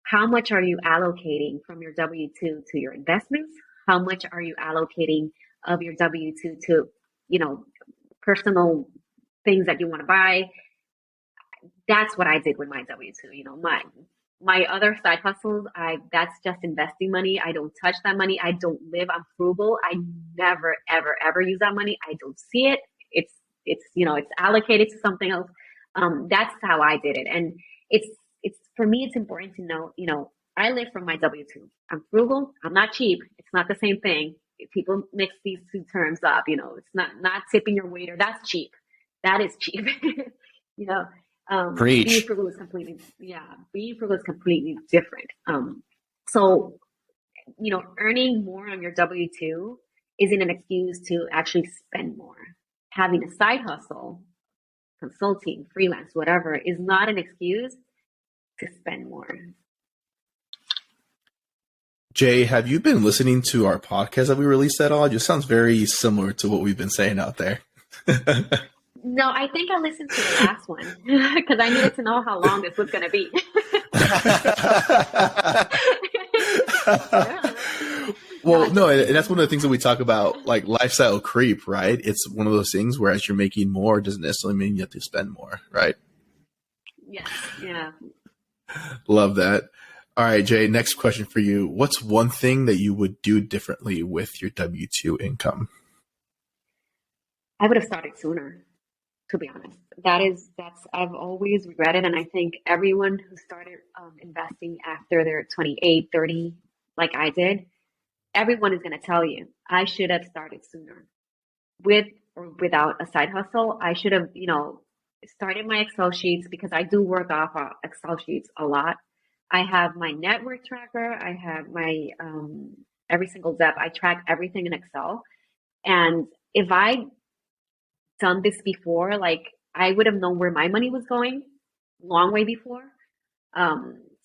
How much are you allocating from your W-2 to your investments? How much are you allocating of your W-2 to, you know, personal things that you want to buy? That's what I did with my W-2. You know, my other side hustles, that's just investing money. I don't touch that money. I don't live. I'm frugal. I never, ever, ever use that money. I don't see it. It's you know, it's allocated to something else. That's how I did it. And it's for me, it's important to know, you know, I live from my W-2. I'm frugal. I'm not cheap. It's not the same thing. People mix these two terms up, you know, it's not tipping your waiter. That's cheap. That is cheap. You know, Preach. being frugal is completely different. So, you know, earning more on your W-2 isn't an excuse to actually spend more. Having a side hustle, consulting, freelance, whatever, is not an excuse to spend more. Jay, have you been listening to our podcast that we released at all? It just sounds very similar to what we've been saying out there. No, I think I listened to the last one because I needed to know how long this was going to be. Well, no, and that's one of the things that we talk about, like lifestyle creep, right? It's one of those things where as you're making more, doesn't necessarily mean you have to spend more, right? Yes, yeah. Love that. All right, Jay, next question for you. What's one thing that you would do differently with your W-2 income? I would have started sooner, to be honest. That's I've always regretted, and I think everyone who started investing after they're 28, 30, like I did, everyone is going to tell you, I should have started sooner. With or without a side hustle, I should have, you know, started my Excel sheets because I do work off of Excel sheets a lot. I have my network tracker. I have my every single ZEP. I track everything in Excel. And if I done this before, like I would have known where my money was going long way before.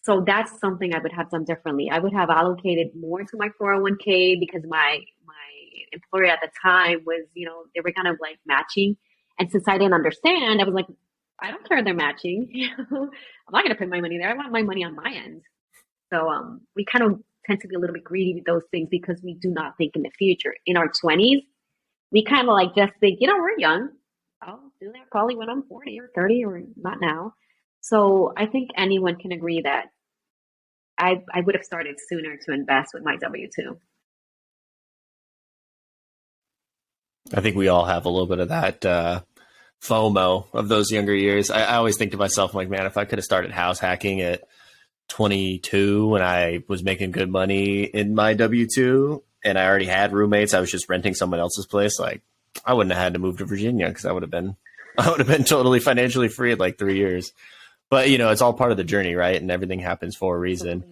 So that's something I would have done differently. I would have allocated more to my 401k because my employer at the time was, you know, they were kind of like matching. And since I didn't understand, I was like, I don't care if they're matching. I'm not going to put my money there. I want my money on my end. So we kind of tend to be a little bit greedy with those things because we do not think in the future. In our 20s, we kind of like just think, you know, we're young. I'll do that probably when I'm 40 or 30 or not now. So I think anyone can agree that I would have started sooner to invest with my W-2. I think we all have a little bit of that FOMO of those younger years. I always think to myself, like, man, if I could have started house hacking at 22 when I was making good money in my W-2 and I already had roommates, I was just renting someone else's place, like I wouldn't have had to move to Virginia because I would have been totally financially free at like 3 years. But, you know, it's all part of the journey, right? And everything happens for a reason. Mm-hmm.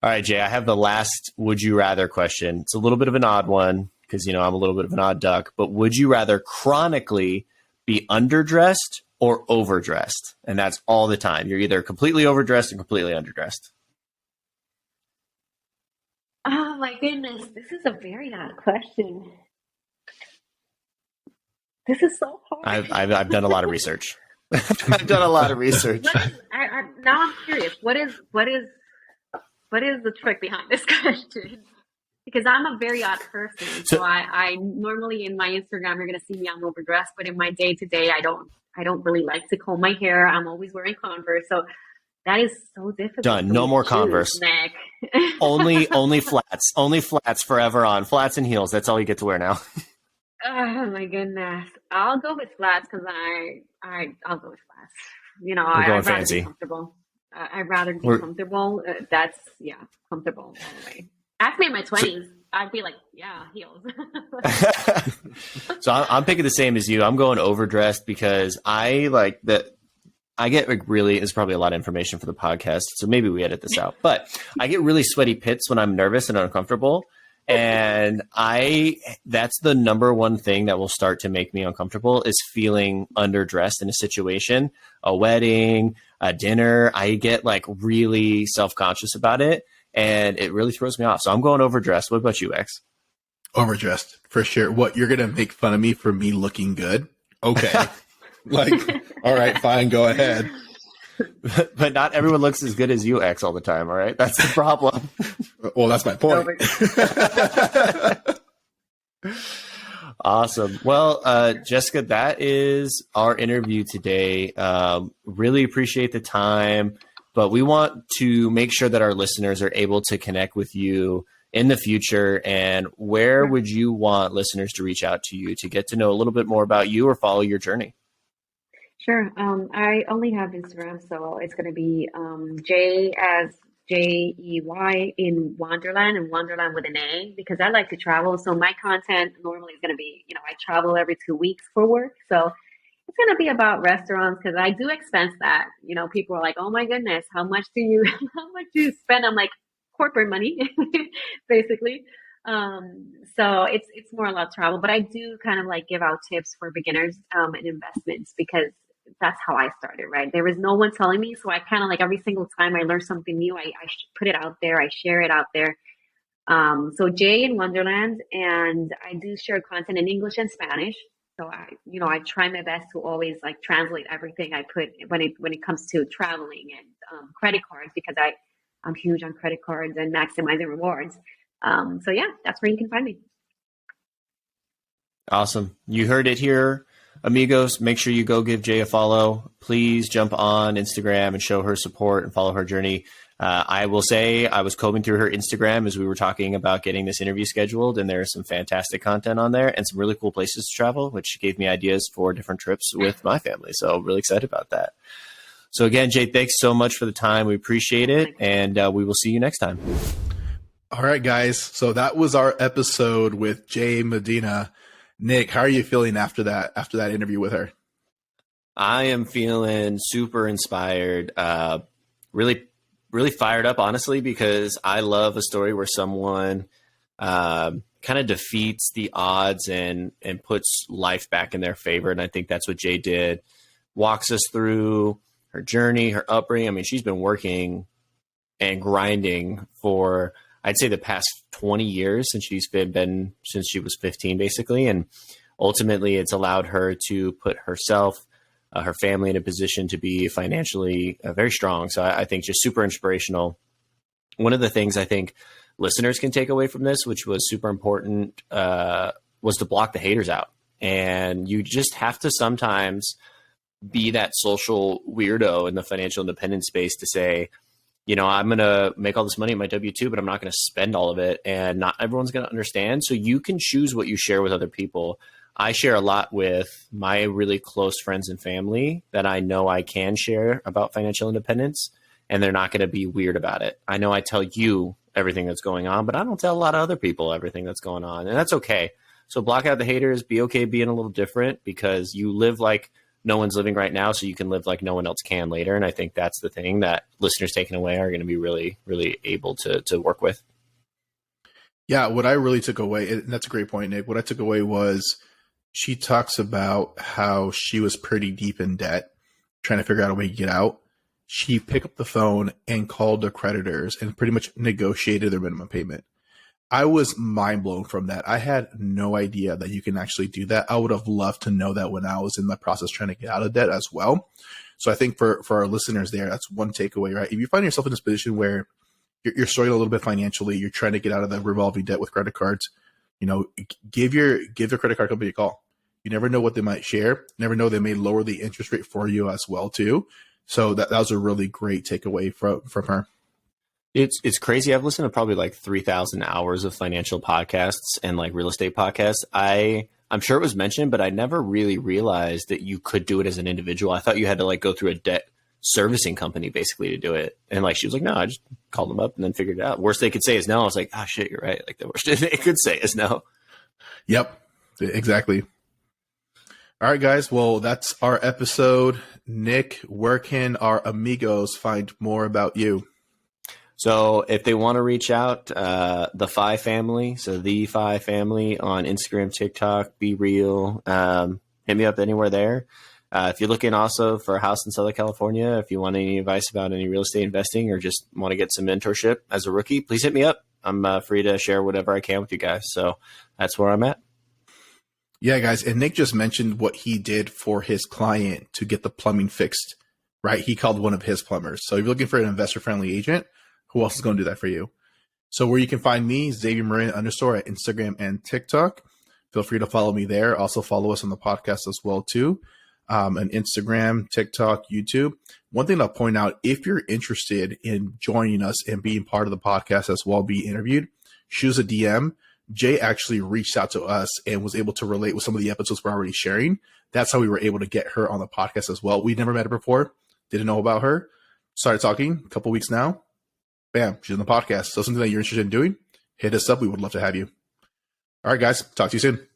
All right, Jay, I have the last would you rather question. It's a little bit of an odd one because, you know, I'm a little bit of an odd duck. But would you rather chronically be underdressed or overdressed? And that's all the time. You're either completely overdressed or completely underdressed. Oh, my goodness. This is a very odd question. This is so hard. I've done a lot of research. I've done a lot of research. Now I'm curious. What is the trick behind this question? because I'm a very odd person. So- So I normally in my Instagram you're gonna see me I'm overdressed, but in my day to day I don't really like to comb my hair. I'm always wearing Converse, so that is so difficult. Done. for No me to more choose, Converse. Nick. Only flats. Only flats forever on. Flats and heels. That's all you get to wear now. Oh my goodness. I'll go with flats because I'll go with flats. You know, We're going I'd rather be fancy. comfortable. I'd rather be We're- comfortable. That's yeah, comfortable all the way. Ask me in my 20s, I'd be like, yeah, heels. So I'm picking the same as you. I'm going overdressed because I like that. I get like really, it's probably a lot of information for the podcast, so maybe we edit this out, but I get really sweaty pits when I'm nervous and uncomfortable. And that's the number one thing that will start to make me uncomfortable is feeling underdressed in a situation, a wedding, a dinner. I get like really self-conscious about it and it really throws me off. So I'm going overdressed. What about you, X? Overdressed for sure. What, you're gonna make fun of me for me looking good? Okay. Like, all right, fine, go ahead. But not everyone looks as good as you, X, all the time. All right. That's the problem. Well, that's my point. Awesome. Well, Jessica, that is our interview today. Really appreciate the time, but we want to make sure that our listeners are able to connect with you in the future. And where would you want listeners to reach out to you to get to know a little bit more about you or follow your journey? Sure. I only have Instagram, so it's going to be J as JEY in Wonderland, and Wonderland with an A, because I like to travel. So my content normally is going to be, I travel every 2 weeks for work. So it's going to be about restaurants because I do expense that. People are like, oh my goodness, how much do you spend? I'm like, corporate money, basically. So it's more about travel, but I do kind of like give out tips for beginners and investments because that's how I started, right? There was no one telling me. So I kind of like every single time I learn something new, I put it out there. I share it out there. So Jay in Wonderland, and I do share content in English and Spanish. So I try my best to always like translate everything I put when it comes to traveling and credit cards, because I'm huge on credit cards and maximizing rewards. So yeah, that's where you can find me. Awesome. You heard it here, amigos. Make sure you go give Jay a follow. Please jump on Instagram and show her support and follow her journey. I will say I was combing through her Instagram as we were talking about getting this interview scheduled, and there's some fantastic content on there and some really cool places to travel, which gave me ideas for different trips with my family. So really excited about that. So again, Jay, thanks so much for the time. We appreciate it, and we will see you next time. All right, guys. So that was our episode with Jay Medina. Nick, how are you feeling after that interview with her? I am feeling super inspired, really, really fired up, honestly, because I love a story where someone kind of defeats the odds and puts life back in their favor. And I think that's what Jay did. Walks us through her journey, her upbringing. I mean, she's been working and grinding for, I'd say, the past 20 years since since she was 15, basically. And ultimately, it's allowed her to put herself, her family in a position to be financially very strong. So I think just super inspirational. One of the things I think listeners can take away from this, which was super important, was to block the haters out. And you just have to sometimes be that social weirdo in the financial independence space to say, I'm going to make all this money in my W-2, but I'm not going to spend all of it. And not everyone's going to understand. So you can choose what you share with other people. I share a lot with my really close friends and family that I know I can share about financial independence, and they're not going to be weird about it. I know I tell you everything that's going on, but I don't tell a lot of other people everything that's going on, and that's okay. So block out the haters, be okay being a little different, because you live like no one's living right now, so you can live like no one else can later. And I think that's the thing that listeners taking away are going to be really, really able to work with. Yeah, what I really took away, and that's a great point, Nick, what I took away was she talks about how she was pretty deep in debt, trying to figure out a way to get out. She picked up the phone and called the creditors and pretty much negotiated their minimum payment. I was mind blown from that. I had no idea that you can actually do that. I would have loved to know that when I was in the process trying to get out of debt as well. So I think for our listeners there, that's one takeaway, right? If you find yourself in this position where you're struggling a little bit financially, you're trying to get out of the revolving debt with credit cards, give the credit card company a call. You never know what they might share. Never know, they may lower the interest rate for you as well too. So that was a really great takeaway from her. It's crazy. I've listened to probably like 3,000 hours of financial podcasts and like real estate podcasts. I'm sure it was mentioned, but I never really realized that you could do it as an individual. I thought you had to like go through a debt servicing company basically to do it. And like, she was like, no, I just called them up and then figured it out. Worst they could say is no. I was like, oh shit, you're right. Like the worst they could say is no. Yep, exactly. All right, guys. Well, that's our episode. Nick, where can our amigos find more about you? So if they want to reach out, the Fi Family, so the Fi Family on Instagram, TikTok, Be Real, hit me up anywhere there. If you're looking also for a house in Southern California, if you want any advice about any real estate investing or just want to get some mentorship as a rookie, please hit me up. I'm free to share whatever I can with you guys. So that's where I'm at. Yeah, guys. And Nick just mentioned what he did for his client to get the plumbing fixed, right? He called one of his plumbers. So if you're looking for an investor-friendly agent, who else is going to do that for you? So where you can find me, Xavier Marin _ at Instagram and TikTok. Feel free to follow me there. Also follow us on the podcast as well too. On Instagram, TikTok, YouTube. One thing I'll point out, if you're interested in joining us and being part of the podcast as well, be interviewed, shoot us a DM. Jay actually reached out to us and was able to relate with some of the episodes we're already sharing. That's how we were able to get her on the podcast as well. We'd never met her before. Didn't know about her. Started talking a couple weeks now. Bam, she's on the podcast. So something that you're interested in doing, hit us up. We would love to have you. All right, guys. Talk to you soon.